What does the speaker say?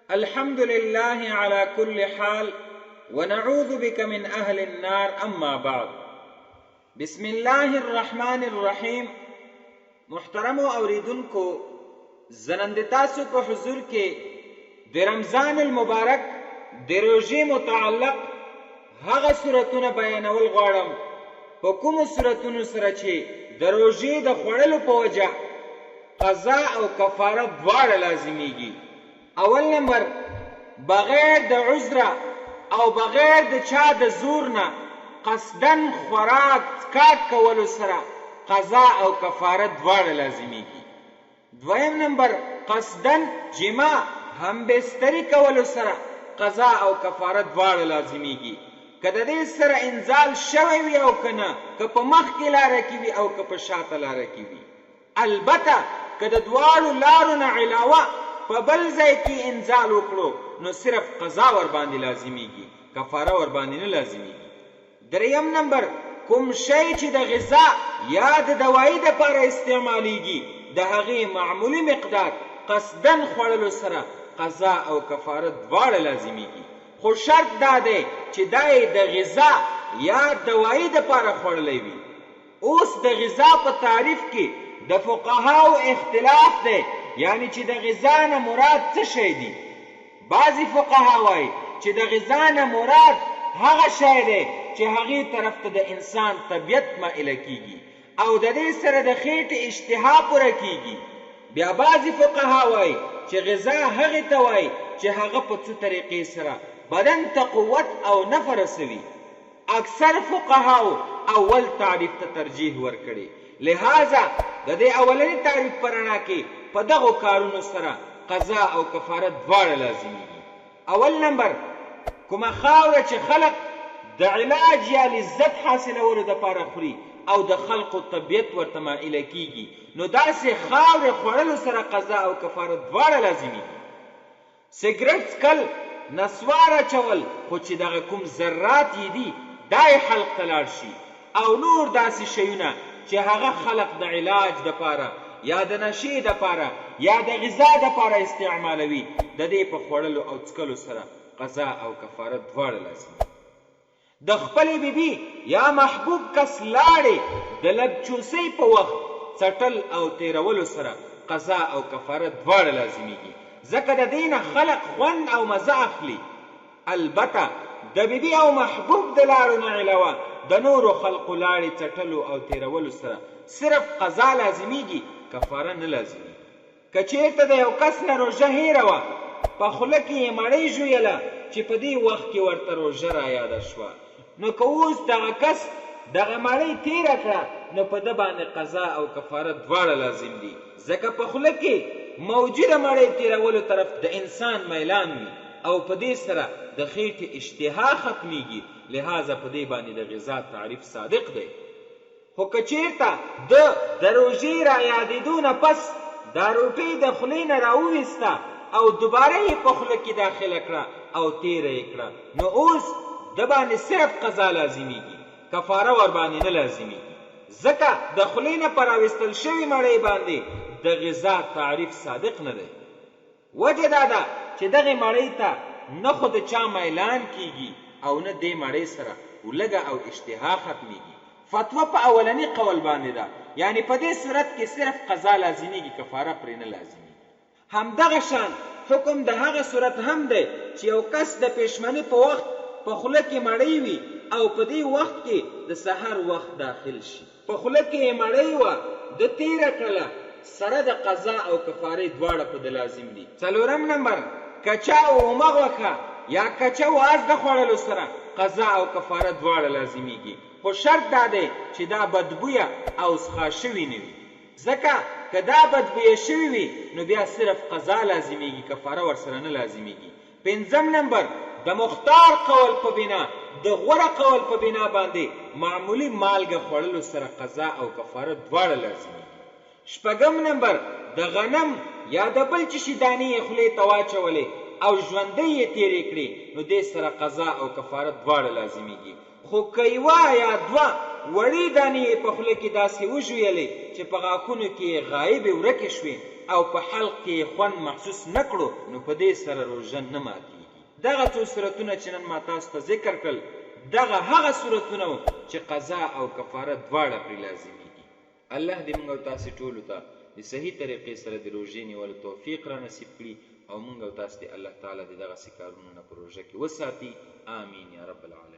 الحمد لله على كل حال ونعوذ بك من أهل النار أما بعد. بسم الله الرحمن الرحیم. محترم اوریدونکو، زنند تاسو په حضور کې د رمضان المبارک د روژې متعلق هغه سورتونه بیانول غواړم په کومو سورتونو سره چې د روژې د خوړلو په وجه قضا او کفاره دواړه لازمیږي. اول نمبر، بغیر د عذر او بغیر د چا د زور نه قصدن خوراک څښاک کولو سره قضا او کفاره دواړه لازمیږي. دویم نمبر، قصدن جماع هم بستری کولو سره قضا او کفاره دواړه لازمیږي. که د دې سره انزال شوی وي او که نه، که په مخکې لاره کې وي او که په شاته لاره کې وي. البته که د دواړو لارو نه علاوه په بل ځای کې انزال وکړو نو صرف قضا ورباندې لازمیږي، کفاره ورباندې نه لازمیږي. دریم نمبر، کوم شی چې د غذا یا د دوایي دپاره استعمالیږي د هغې معمولي مقدار قصدن خوړلو سره قضا او کفاره دواړه لازمیږي. خو شرط دا دی چې دا یې د غذا یا دوایي دپاره خوړلی وي. اوس د غذا په تعریف کې د فقهاو اختلاف دی، یعنی چې د غذا نه مراد څه شی دی. بعضې فقها وایي چې د غذا نه مراد هغه شی دی چې هغې طرف ته د انسان طبیعت مائله کیږي او د دې سره د خېټې اشتها پوره کیږي. بیا بعضې فقها وایي چې غذا هغې ته وایي چې هغه په څو طریقې سره بدن ته قوت او نفع رسوي. اکثر فقهاو اول تعریف ته ترجیح ورکړي، لہذا د دې اولني تعریف په رڼا کې په دغو کارونو سره قضا او کفاره دواړه لازمیږي. اول نمبر، کومه خاوره چې خلق د علاج یا لذت حاصلولو دپاره خوري او د خلقو طبیعت ورته مائله کیږي، نو داسې خاورې خوړلو سره قضا او کفاره دواړه لازمیږي. سګرټ څکل، نسوار اچول، خو چې دغه کوم ذرات یې دي دا یې حلق ته لاړ شي، او نور داسې شیونه چې هغه خلق د علاج دپاره یا د نشې دپاره یا د غذا دپاره استعمالوي، د دې په خوړلو او څکلو سره قضا او کفاره دواړه لازمي. د خپلې بیبي یا محبوب کس لاړې د لبچوسۍ په وخت څټل او تیرولو سره قضا او کفاره دواړه لازمیږي، ځکه د دې نه خلق خوند او مزه اخلي. البته د بیبي او محبوب د لاړو نه علاوه د نورو خلقو لاړې څټلو او تیرولو سره صرف قضا لازمیږي، کفاره نه لازمي. که چېرته د یو کس نه روژه هیره وه، په خوله کې یې مړۍ ژویله چې په دې وخت کې ورته روژه رایاده شوه، نو که اوس دغه کس دغه مړۍ تیره کړه نو په ده باندې قضا او کفاره دواړه لازم دي، ځکه په خوله کې موجوده مړۍ تیرولو طرف د انسان میلان وي او په دې سره د خېټې اشتها ختمیږي، لہذا په دې باندې د غذا تعریف صادق دی. خو که چېرته د روژې رایادېدو نه پس دا روټۍ د خولې نه راوویسته او دوباره یې په خوله کې داخله کړه او تیره یې کړه، نو اوس د باندې صرف قضا لازمیږي، کفاره ورباندې نه لازمیږي، ځکه د خولې نه په راویستل شوي مړۍ باندې د غذا تعریف صادق نه دی. وجه دا ده چې دغې مړۍ ته نه خو د چا میلان کیږي او نه دې مړۍ سره ولږه او اشتها ختمیږي. فتوا په اولني قول باندې ده، یعنی په دې صورت کې صرف قضا لازمیږي، کفاره پرې نه لازمیږي. همدغه شان حکم د هغه صورت هم دی چې یو کس د پېشمنۍ په وخت په خوله کې مړۍ وي او په دې وخت کې د سحر وخت داخل شي، په خوله کې یې مړۍ وه د تیره کړله، سره د قضا او کفارې دواړه په ده لازم دي. څلورم نمبر، کچا اومه غوښه یا کچا واز د خوړلو سره قضا او کفاره دواړه لازمیږي، خو شرط دا دی چې دا بدبویه او څښا شوي نه وي، ځکه که دا بدبویه شوي وي نو بیا صرف قضا لازمیږي، کفاره ورسره نه لازمیږي. پنځم نمبر، د مختار قول په بنا د غوره قول په بنا باندې معمولی مالګه خوړلو سره قضا او کفاره دواړه لازمیږي. شپږم نمبر، د غنم یا د بل څه شي دانې یې خولې ته واچولې او ژوندۍ یې تیرې کړې نو دې سره قضا او کفاره دواړه لازمیږي. خو که یوه یا دوه وړې دانې یې په خوله کې داسې وژویلې چې په غاښونو کې یې غایبې ورکې شوې او په حلق کې خوند محسوس نه کړو نو په دې سره روژه نه ماتېږي. دغه څو صورتونه چې نن ما تاسو ته ذکر کړل دغه هغه صورتونه وو چې قضا او کفاره دواړه پرې لازمیږي. الله دې موږ او تاسې ټولو ته د صحیح طریقې سره د روژې نیولو توفیق را نصیب کړي او موږ او تاسې دې الله تعالی د دغسې کارونو نه په روژه کې وساتي. آمین یا رب العالمین.